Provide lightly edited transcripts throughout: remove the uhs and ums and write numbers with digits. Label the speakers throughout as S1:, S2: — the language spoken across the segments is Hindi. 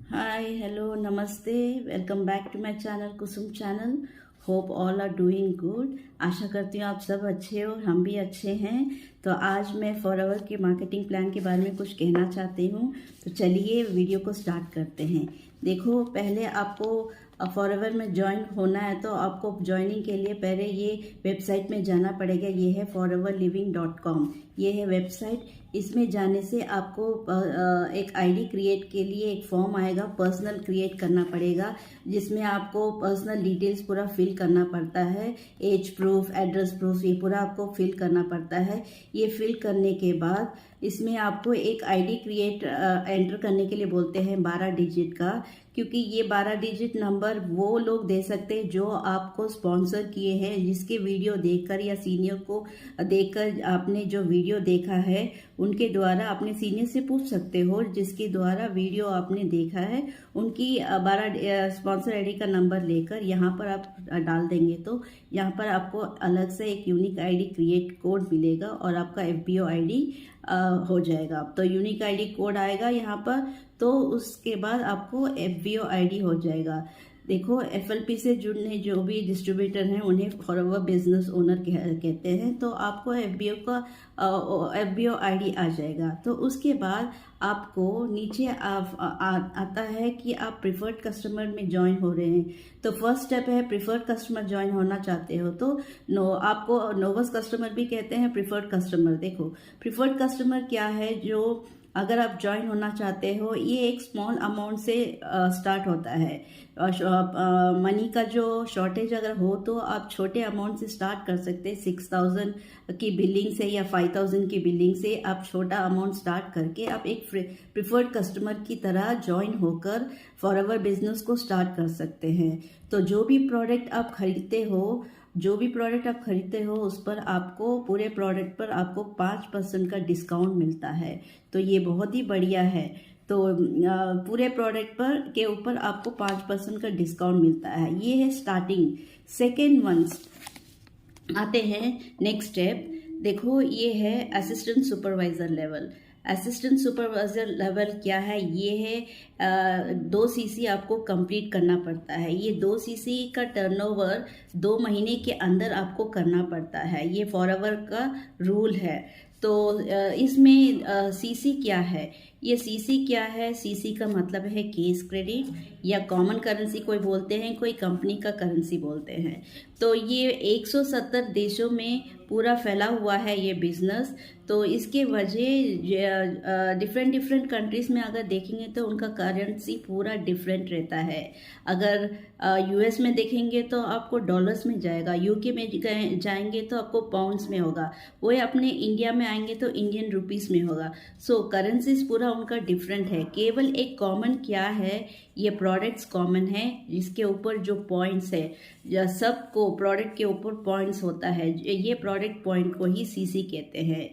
S1: Hi, hello, namaste. Welcome back to my channel Kusum channel. Hope all are doing good. आशा करती हूँ आप सब अच्छे हो, हम भी अच्छे हैं. तो आज मैं फॉरएवर के मार्केटिंग प्लान के बारे में कुछ कहना चाहती हूँ. तो चलिए वीडियो को स्टार्ट करते हैं. देखो, पहले आपको फॉरएवर में ज्वाइन होना है तो आपको ज्वाइनिंग के लिए पहले ये वेबसाइट में जाना पड़ेगा. ये है foreverliving.com. ये है वेबसाइट. इसमें जाने से आपको एक आईडी क्रिएट के लिए एक फॉर्म आएगा, पर्सनल क्रिएट करना पड़ेगा, जिसमें आपको पर्सनल डिटेल्स पूरा फिल करना पड़ता है. एज प्रूफ, एड्रेस प्रूफ, ये पूरा आपको फिल करना पड़ता है. ये फिल करने के बाद इसमें आपको एक आईडी क्रिएट एंटर करने के लिए बोलते हैं 12 डिजिट का, क्योंकि ये 12 डिजिट नंबर वो लोग दे सकते हैं जो आपको स्पॉन्सर किए हैं, जिसके वीडियो देखकर या सीनियर को देखकर आपने जो वीडियो देखा है उनके द्वारा अपने सीनियर से पूछ सकते हो, जिसके द्वारा वीडियो आपने देखा है उनकी 12 स्पॉन्सर आईडी का नंबर लेकर यहाँ पर आप डाल देंगे तो यहाँ पर आपको अलग से एक यूनिक आईडी क्रिएट कोड मिलेगा और आपका एफबीओ आईडी हो जाएगा. तो यूनिक आईडी कोड आएगा यहाँ पर, तो उसके बाद आपको एफबीओ आईडी हो जाएगा. देखो, एफएलपी से जुड़ने जो भी डिस्ट्रीब्यूटर हैं उन्हें फॉरएवर बिजनेस ओनर कहते हैं. तो आपको एफबीओ आईडी आ जाएगा. तो उसके बाद आपको नीचे आता है कि आप प्रिफर्ड कस्टमर में ज्वाइन हो रहे हैं. तो फर्स्ट स्टेप है प्रिफर्ड कस्टमर ज्वाइन होना चाहते हो तो आपको नोवस कस्टमर भी कहते हैं, प्रिफर्ड कस्टमर. देखो, प्रिफर्ड कस्टमर क्या है, जो अगर आप ज्वाइन होना चाहते हो, ये एक स्मॉल अमाउंट से स्टार्ट होता है. मनी का जो शॉर्टेज अगर हो तो आप छोटे अमाउंट से स्टार्ट कर सकते हैं. 6,000 की बिलिंग से या 5,000 की बिलिंग से आप छोटा अमाउंट स्टार्ट करके आप एक प्रिफर्ड कस्टमर की तरह ज्वाइन होकर फॉरएवर बिजनेस को स्टार्ट कर सकते हैं. तो जो भी प्रोडक्ट आप खरीदते हो उस पर आपको पूरे प्रोडक्ट पर आपको 5% का डिस्काउंट मिलता है. तो ये बहुत ही बढ़िया है. तो पूरे प्रोडक्ट पर के ऊपर आपको 5% का डिस्काउंट मिलता है. ये है स्टार्टिंग. सेकेंड वंस आते हैं नेक्स्ट स्टेप. देखो, ये है assistant supervisor level. Assistant supervisor level क्या है? ये है 2 सीसी आपको कंप्लीट करना पड़ता है. ये 2 सीसी का टर्नओवर 2 महीने के अंदर आपको करना पड़ता है. ये फॉरएवर का रूल है. तो इसमें सीसी क्या है? ये सीसी क्या है? सीसी का मतलब है केस क्रेडिट, या कॉमन करेंसी कोई बोलते हैं, कोई कंपनी का करेंसी बोलते हैं. तो ये 170 देशों में पूरा फैला हुआ है ये बिजनेस. तो इसके वजह डिफरेंट कंट्रीज में अगर देखेंगे तो उनका करेंसी पूरा डिफरेंट रहता है. अगर यूएस में देखेंगे तो आपको डॉलर्स में जाएगा, यूके में जाएंगे तो आपको पाउंड्स में होगा, वो अपने इंडिया में आएंगे तो इंडियन रुपीस में होगा. सो करेंसीज पूरा उनका डिफरेंट है. केवल एक कॉमन क्या है, ये प्रोडक्ट्स कॉमन है, जिसके ऊपर जो पॉइंट्स है, सबको प्रोडक्ट के ऊपर पॉइंट्स होता है. ये प्रोडक्ट पॉइंट को ही सीसी कहते हैं.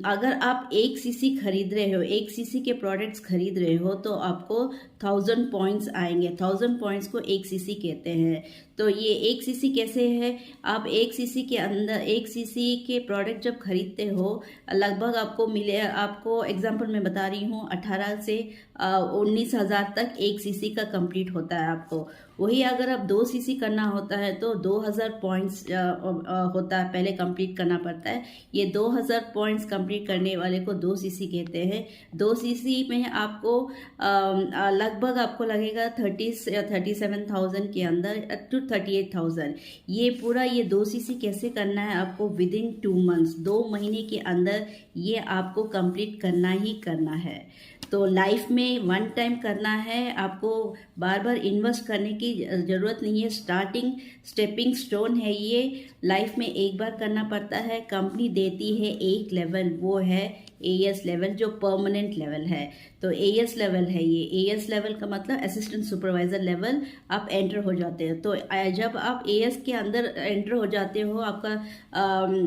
S1: अगर आप 1 सीसी खरीद रहे हो, 1 सीसी के प्रोडक्ट्स खरीद रहे हो तो आपको 1000 पॉइंट्स आएंगे. 1000 पॉइंट्स को 1 सीसी कहते हैं. तो ये 1 सीसी कैसे है? आप 1 सीसी के अंदर 1 सीसी के प्रोडक्ट जब खरीदते हो, लगभग आपको मिले, आपको एग्जांपल मैं बता रही हूँ, 18 से 19,000 तक 1 सीसी का कंप्लीट होता है आपको. वही अगर आप 2 सीसी करना होता है तो 2000 पॉइंट्स होता है, पहले कंप्लीट करना पड़ता है. ये 2000 पॉइंट्स कंप्लीट करने वाले को 2 सीसी कहते हैं. 2 सीसी में आपको लगभग आपको लगेगा 37,000 के अंदर टू 38,000. ये पूरा ये 2 सीसी कैसे करना है? आपको विदिन 2 मंथ्स, 2 महीने के अंदर ये आपको कंप्लीट करना ही करना है. तो लाइफ में 1 टाइम करना है, आपको बार बार इन्वेस्ट करने की ज़रूरत नहीं है. स्टेपिंग स्टोन है ये. लाइफ में एक बार करना पड़ता है. कंपनी देती है एक लेवल, वो है एएस लेवल, जो परमानेंट लेवल है. तो एएस लेवल है ये. एएस लेवल का मतलब असिस्टेंट सुपरवाइजर लेवल आप एंटर हो जाते हो. तो जब आप एएस के अंदर एंटर हो जाते हो, आपका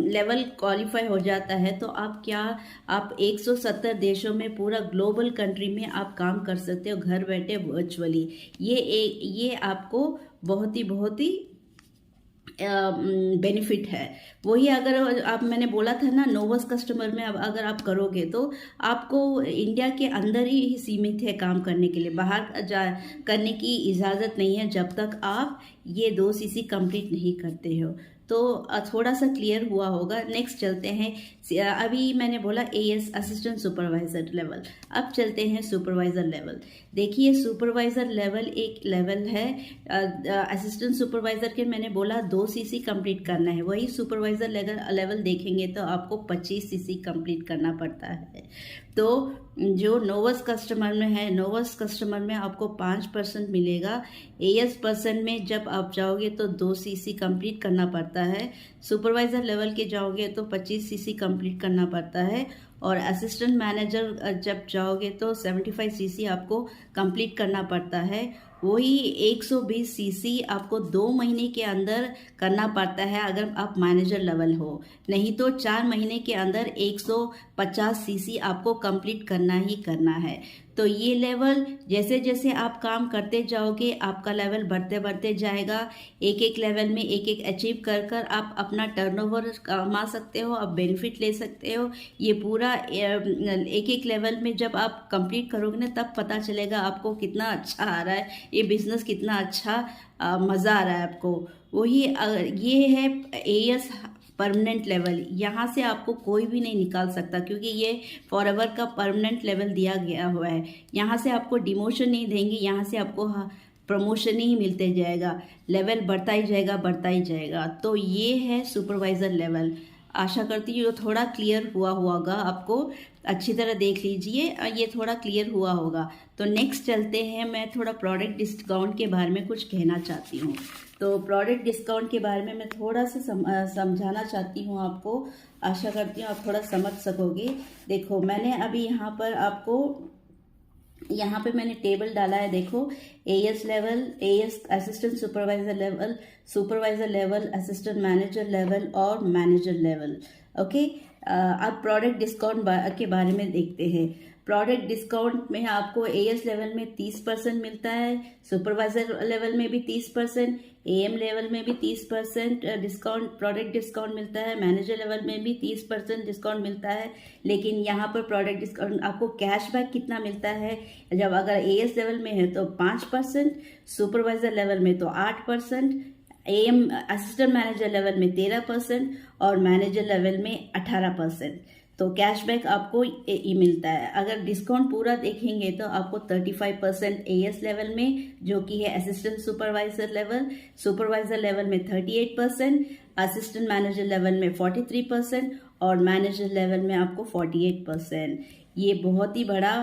S1: लेवल क्वालिफाई हो जाता है, तो आप 170 देशों में पूरा ग्लोबल कंट्री में आप काम कर सकते हो घर बैठे वर्चुअली. ये आपको बहुत ही बेनिफिट है। वही अगर आप, मैंने बोला था ना, नोवस कस्टमर में अब अगर आप करोगे तो आपको इंडिया के अंदर ही सीमित है काम करने के लिए, बाहर जा करने की इजाज़त नहीं है जब तक आप ये 2 सीसी कंप्लीट नहीं करते हो। तो थोड़ा सा क्लियर हुआ होगा। नेक्स्ट चलते हैं, अभी मैंने बोला एएस असिस्टेंट सुपरवाइज़र लेवल, अब चलते हैं सुपरवाइज़र लेवल। देखिए सुपरवाइज़र लेवल एक लेवल है, असिस्टेंट सुपरवाइज़र के मैंने बोला 2 सीसी कंप्लीट करना है, वही सुपरवाइज़र लेवल देखेंगे तो आपको 25 सीसी कंप्लीट करना पड़ता है। तो जो नोवस कस्टमर में है, नोवस कस्टमर में आपको 5% मिलेगा। एएस पर्सन में जब आप जाओगे तो 2 सीसी कंप्लीट करना पड़ता है। सुपरवाइज़र लेवल के जाओगे तो 25 सीसी कंप्लीट करना पड़ता है। और असिस्टेंट मैनेजर जब जाओगे तो 75 सीसी आपको कंप्लीट करना पड़ता है। वही 120 सीसी आपको 2 महीने के अंदर करना पड़ता है अगर आप मैनेजर लेवल हो, नहीं तो 4 महीने के अंदर 150 सीसी आपको कंप्लीट करना ही करना है। तो ये लेवल जैसे जैसे आप काम करते जाओगे आपका लेवल बढ़ते बढ़ते जाएगा। एक एक लेवल में एक एक अचीव कर कर आप अपना टर्नओवर कमा सकते हो, आप बेनिफिट ले सकते हो। ये पूरा एक एक लेवल में जब आप कंप्लीट करोगे ना तब पता चलेगा आपको कितना अच्छा आ रहा है, ये बिज़नेस कितना अच्छा मज़ा आ रहा है आपको। वही ये है एएस परमानेंट लेवल, यहाँ से आपको कोई भी नहीं निकाल सकता क्योंकि ये फॉरएवर का परमानेंट लेवल दिया गया हुआ है। यहाँ से आपको डिमोशन नहीं देंगे, यहाँ से आपको प्रमोशन ही मिलते जाएगा, लेवल बढ़ता ही जाएगा बढ़ता ही जाएगा। तो ये है सुपरवाइज़र लेवल। आशा करती हूँ थोड़ा क्लियर हुआ होगा आपको, अच्छी तरह देख लीजिए, ये थोड़ा क्लियर हुआ होगा। तो नेक्स्ट चलते हैं, मैं थोड़ा प्रोडक्ट डिस्काउंट के बारे में कुछ कहना चाहती हूँ। तो प्रोडक्ट डिस्काउंट के बारे में मैं थोड़ा सा समझाना चाहती हूँ आपको, आशा करती हूँ आप थोड़ा समझ सकोगे। देखो मैंने अभी यहाँ पर आपको, यहाँ पे मैंने टेबल डाला है, देखो as level, as assistant supervisor level, supervisor level, assistant manager level और मैनेजर लेवल। ओके, अब प्रोडक्ट डिस्काउंट के बारे में देखते हैं। प्रोडक्ट डिस्काउंट में आपको एएस लेवल में 30% मिलता है, सुपरवाइजर लेवल में भी 30%, एएम लेवल में भी 30% डिस्काउंट, प्रोडक्ट डिस्काउंट मिलता है, मैनेजर लेवल में भी 30% डिस्काउंट मिलता है। लेकिन यहाँ पर प्रोडक्ट डिस्काउंट आपको कैशबैक कितना मिलता है, जब अगर एएस लेवल में है तो 5%, सुपरवाइजर लेवल में तो 8%, एएम असिस्टेंट मैनेजर लेवल में 13% और मैनेजर लेवल में 18%। तो कैशबैक आपको ये मिलता है। अगर डिस्काउंट पूरा देखेंगे तो आपको 35% एएस लेवल में, जो कि है assistant supervisor level, supervisor level में 38%, असिस्टेंट मैनेजर लेवल में 43% और मैनेजर लेवल में आपको 48%। ये बहुत ही बड़ा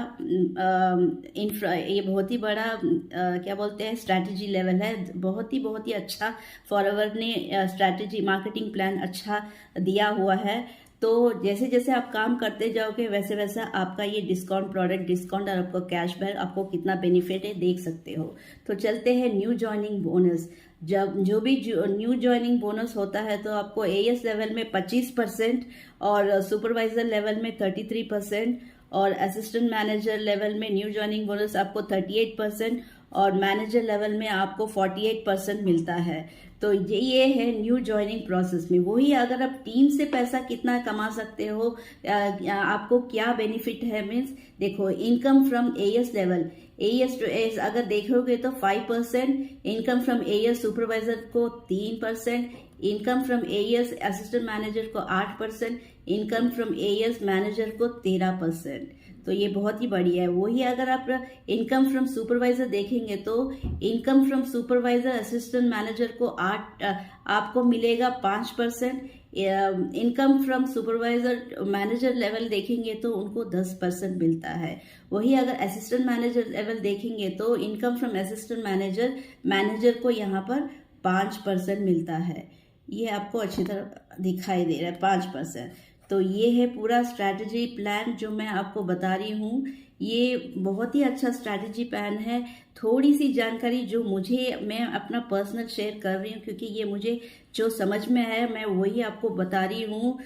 S1: ये बहुत ही बड़ा क्या बोलते हैं स्ट्रैटेजी लेवल है। बहुत ही अच्छा फॉरएवर ने स्ट्रैटेजी मार्केटिंग प्लान अच्छा दिया हुआ है। तो जैसे जैसे आप काम करते जाओगे वैसे वैसा आपका ये डिस्काउंट, प्रोडक्ट डिस्काउंट और आपको कैशबैक, आपको कितना बेनिफिट है देख सकते हो। तो चलते हैं न्यू ज्वाइनिंग बोनस। जब जो भी न्यू ज्वाइनिंग बोनस होता है तो आपको एएस लेवल में 25% और सुपरवाइजर लेवल में 33% और असिस्टेंट मैनेजर लेवल में न्यू ज्वाइनिंग बोनस आपको 38% और मैनेजर लेवल में आपको 48% मिलता है। तो ये है न्यू ज्वाइनिंग प्रोसेस में। वही अगर आप टीम से पैसा कितना कमा सकते हो, आपको क्या बेनिफिट है, मीन्स देखो income from AS level, AS to AS अगर देखोगे तो 5%, इनकम फ्रॉम एएस सुपरवाइजर को 3%, income from as assistant manager को 8%, इनकम फ्रॉम एएस मैनेजर को 13%। तो ये बहुत ही बढ़िया है। वही अगर आप इनकम फ्रॉम सुपरवाइजर देखेंगे तो income from supervisor assistant manager को आपको मिलेगा 5%, income from supervisor manager level देखेंगे तो उनको 10% मिलता है। वही अगर असिस्टेंट मैनेजर लेवल देखेंगे तो इनकम फ्रॉम असिस्टेंट मैनेजर को यहाँ पर 5% मिलता है। ये आपको अच्छी तरह दिखाई दे रहा है 5%। तो ये है पूरा स्ट्रैटेजी प्लान जो मैं आपको बता रही हूँ। ये बहुत ही अच्छा स्ट्रैटेजी प्लान है। थोड़ी सी जानकारी जो मैं अपना पर्सनल शेयर कर रही हूँ क्योंकि ये मुझे जो समझ में आया मैं वही आपको बता रही हूँ।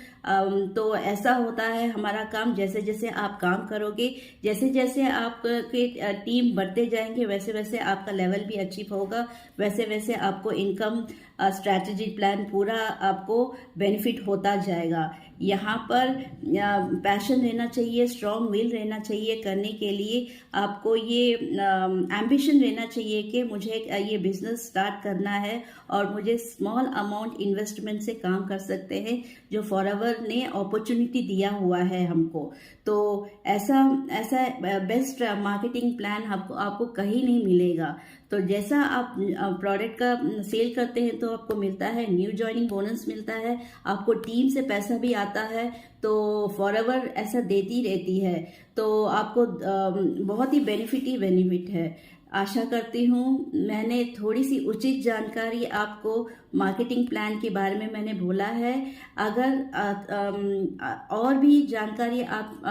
S1: तो ऐसा होता है हमारा काम, जैसे जैसे आप काम करोगे, जैसे जैसे आपके टीम बढ़ते जाएंगे, वैसे वैसे आपका लेवल भी अचीव होगा, वैसे वैसे आपको इनकम स्ट्रैटेजी प्लान पूरा आपको बेनिफिट होता जाएगा। यहाँ पर पैशन रहना चाहिए, स्ट्रॉन्ग विल रहना चाहिए करने के लिए। आपको ये एम्बिशन रहना चाहिए कि मुझे ये बिजनेस स्टार्ट करना है और मुझे स्मॉल अमाउंट इन्वेस्टमेंट से काम कर सकते हैं, जो फॉरएवर ने अपॉर्चुनिटी दिया हुआ है हमको। तो ऐसा ऐसा बेस्ट मार्केटिंग प्लान आपको कहीं नहीं मिलेगा। तो जैसा आप प्रोडक्ट का सेल करते हैं तो आपको मिलता है न्यू ज्वाइनिंग बोनस मिलता है, आपको टीम से पैसा भी आता है, तो फॉरएवर ऐसा देती रहती है। तो आपको बहुत ही बेनिफिट है। आशा करती हूँ मैंने थोड़ी सी उचित जानकारी आपको मार्केटिंग प्लान के बारे में मैंने बोला है। अगर और भी जानकारी आप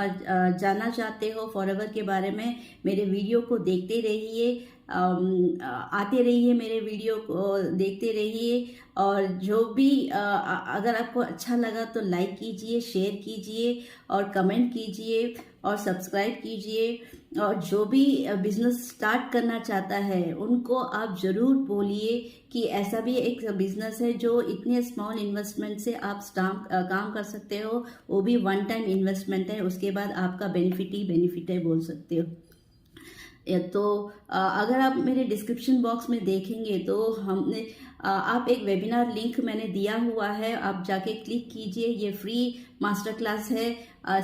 S1: जानना चाहते हो फॉरएवर के बारे में, मेरे वीडियो को देखते रहिए, आते रहिए, मेरे वीडियो को देखते रहिए। और जो भी अगर आपको अच्छा लगा तो लाइक कीजिए, शेयर कीजिए और कमेंट कीजिए और सब्सक्राइब कीजिए। और जो भी बिजनेस स्टार्ट करना चाहता है उनको आप ज़रूर बोलिए कि ऐसा भी एक बिजनेस है जो इतने स्मॉल इन्वेस्टमेंट से आप काम कर सकते हो, वो भी वन टाइम इन्वेस्टमेंट है, उसके बाद आपका बेनिफिट है बोल सकते हो। तो अगर आप मेरे डिस्क्रिप्शन बॉक्स में देखेंगे तो हमने आप एक वेबिनार लिंक मैंने दिया हुआ है, आप जाके क्लिक कीजिए। ये फ्री मास्टर क्लास है,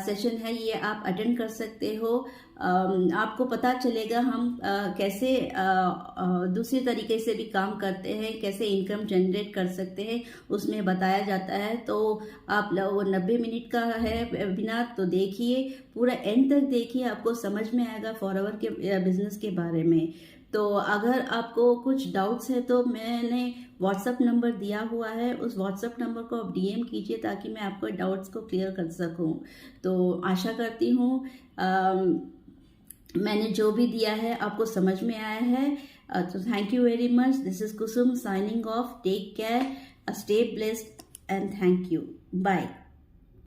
S1: सेशन है, ये आप अटेंड कर सकते हो। आपको पता चलेगा हम कैसे दूसरे तरीके से भी काम करते हैं, कैसे इनकम जनरेट कर सकते हैं, उसमें बताया जाता है। तो आप वो 90 मिनट का है वेबिनार, तो देखिए, पूरा एंड तक देखिए, आपको समझ में आएगा फॉरएवर के बिजनेस के बारे में। तो अगर आपको कुछ डाउट्स है तो मैंने व्हाट्सएप नंबर दिया हुआ है, उस व्हाट्सएप नंबर को आप डीएम कीजिए ताकि मैं आपको डाउट्स को क्लियर कर सकूं। तो आशा करती हूँ मैंने जो भी दिया है आपको समझ में आया है। तो thank you very much. This is Kusum signing off. Take care, stay blessed and thank you. Bye.